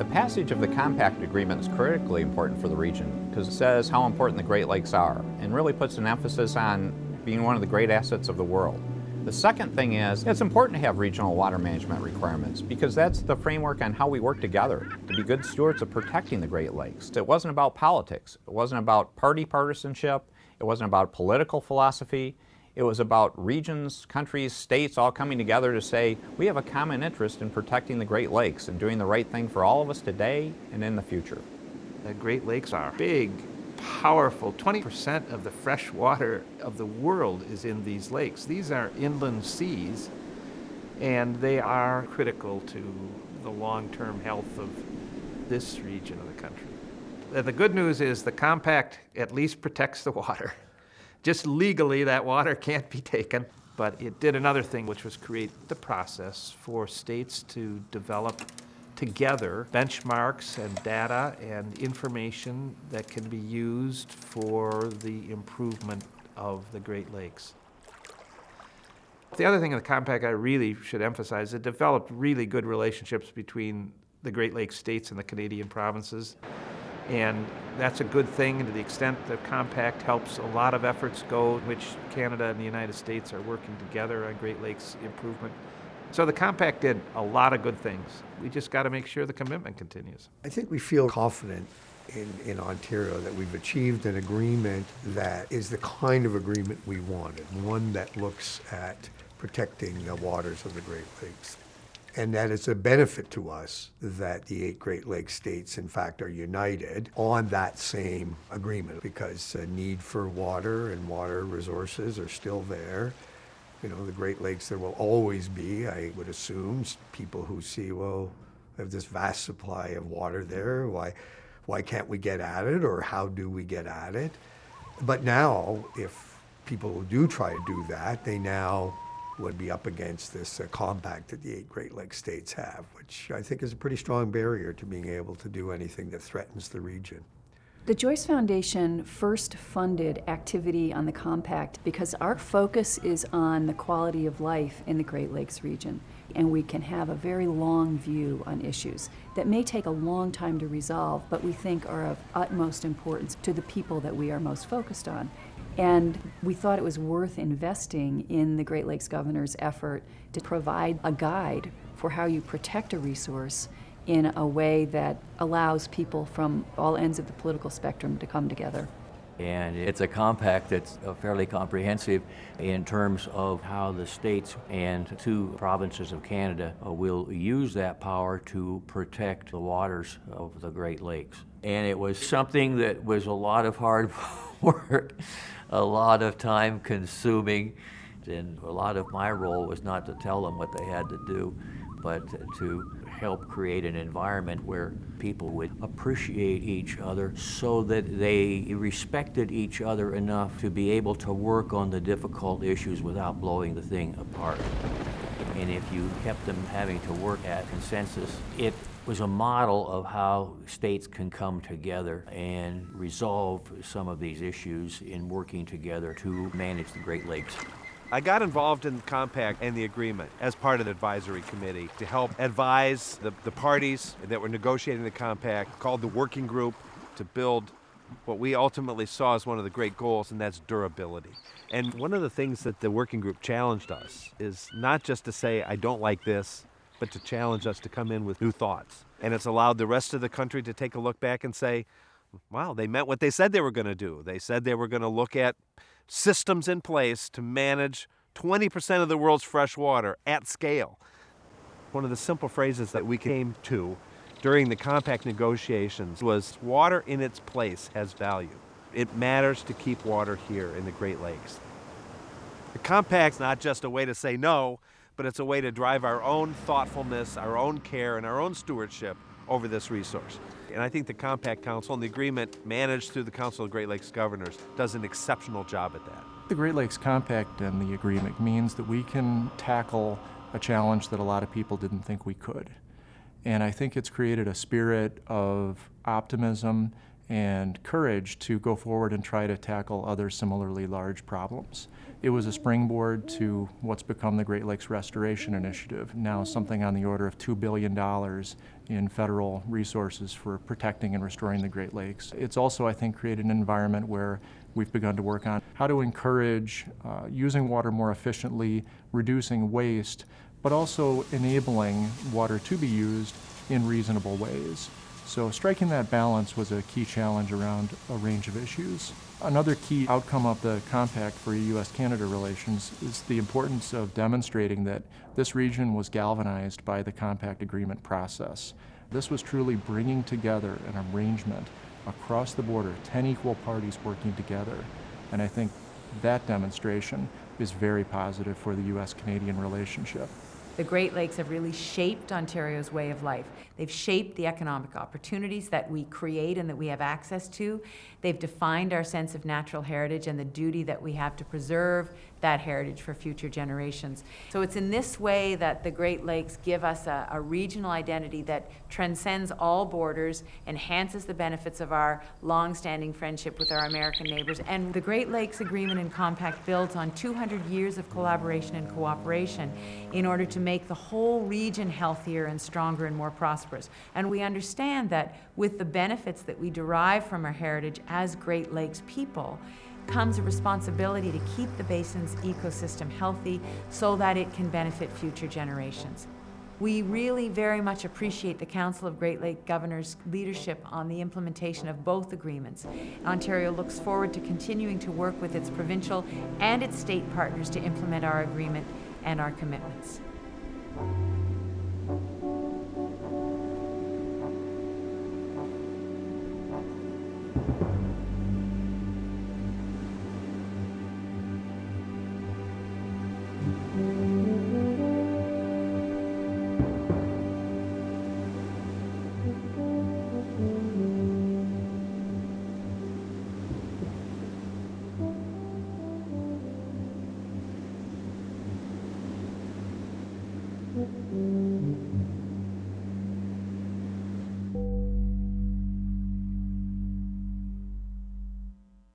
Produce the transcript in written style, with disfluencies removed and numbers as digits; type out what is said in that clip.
passage of the compact agreement is critically important for the region because it says how important the Great Lakes are and really puts an emphasis on being one of the great assets of the world. The second thing is it's important to have regional water management requirements because that's the framework on how we work together to be good stewards of protecting the Great Lakes. It wasn't about politics. It wasn't about party partisanship. It wasn't about political philosophy. It was about regions, countries, states all coming together to say, we have a common interest in protecting the Great Lakes and doing the right thing for all of us today and in the future. The Great Lakes are big, powerful. 20% of the fresh water of the world is in these lakes. These are inland seas, and they are critical to the long-term health of this region of the country. The good news is the compact at least protects the water. Just legally, that water can't be taken, but it did another thing, which was create the process for states to develop together benchmarks and data and information that can be used for the improvement of the Great Lakes. The other thing in the compact I really should emphasize, it developed really good relationships between the Great Lakes states and the Canadian provinces. And that's a good thing, and to the extent the compact helps a lot of efforts go, in which Canada and the United States are working together on Great Lakes improvement. So the compact did a lot of good things. We just got to make sure the commitment continues. I think we feel confident in Ontario that we've achieved an agreement that is the kind of agreement we wanted, one that looks at protecting the waters of the Great Lakes. And that it's a benefit to us that the 8 Great Lakes states, in fact, are united on that same agreement because the need for water and water resources are still there. You know, the Great Lakes, there will always be, I would assume, people who see, well, we have this vast supply of water there. Why can't we get at it, or how do we get at it? But now, if people do try to do that, they now would be up against this compact that the 8 Great Lakes states have, which I think is a pretty strong barrier to being able to do anything that threatens the region. The Joyce Foundation first funded activity on the compact because our focus is on the quality of life in the Great Lakes region, and we can have a very long view on issues that may take a long time to resolve, but we think are of utmost importance to the people that we are most focused on. And we thought it was worth investing in the Great Lakes Governor's effort to provide a guide for how you protect a resource in a way that allows people from all ends of the political spectrum to come together. And it's a compact that's fairly comprehensive in terms of how the states and 2 provinces of Canada will use that power to protect the waters of the Great Lakes. And it was something that was a lot of hard work, a lot of time consuming, and a lot of my role was not to tell them what they had to do, but to help create an environment where people would appreciate each other so that they respected each other enough to be able to work on the difficult issues without blowing the thing apart. And if you kept them having to work at consensus, it was a model of how states can come together and resolve some of these issues in working together to manage the Great Lakes. I got involved in the compact and the agreement as part of the advisory committee to help advise the parties that were negotiating the compact, called the working group, to build what we ultimately saw as one of the great goals, and that's durability. And one of the things that the working group challenged us is not just to say, I don't like this, but to challenge us to come in with new thoughts. And it's allowed the rest of the country to take a look back and say, wow, they meant what they said they were going to do. They said they were going to look at systems in place to manage 20% of the world's fresh water at scale. One of the simple phrases that we came to during the compact negotiations was, water in its place has value. It matters to keep water here in the Great Lakes. The compact's not just a way to say no, but it's a way to drive our own thoughtfulness, our own care, and our own stewardship over this resource. And I think the Compact Council and the agreement managed through the Council of Great Lakes Governors does an exceptional job at that. The Great Lakes Compact and the agreement means that we can tackle a challenge that a lot of people didn't think we could. And I think it's created a spirit of optimism and courage to go forward and try to tackle other similarly large problems. It was a springboard to what's become the Great Lakes Restoration Initiative, now something on the order of $2 billion in federal resources for protecting and restoring the Great Lakes. It's also, I think, created an environment where we've begun to work on how to encourage using water more efficiently, reducing waste, but also enabling water to be used in reasonable ways. So striking that balance was a key challenge around a range of issues. Another key outcome of the compact for U.S.-Canada relations is the importance of demonstrating that this region was galvanized by the compact agreement process. This was truly bringing together an arrangement across the border, 10 equal parties working together. And I think that demonstration is very positive for the U.S.-Canadian relationship. The Great Lakes have really shaped Ontario's way of life. They've shaped the economic opportunities that we create and that we have access to. They've defined our sense of natural heritage and the duty that we have to preserve that heritage for future generations. So it's in this way that the Great Lakes give us a regional identity that transcends all borders, enhances the benefits of our long-standing friendship with our American neighbors. And the Great Lakes Agreement and Compact builds on 200 years of collaboration and cooperation in order to make the whole region healthier and stronger and more prosperous. And we understand that with the benefits that we derive from our heritage as Great Lakes people, comes a responsibility to keep the basin's ecosystem healthy so that it can benefit future generations. We really very much appreciate the Council of Great Lake Governors' leadership on the implementation of both agreements. Ontario looks forward to continuing to work with its provincial and its state partners to implement our agreement and our commitments. Mm-hmm.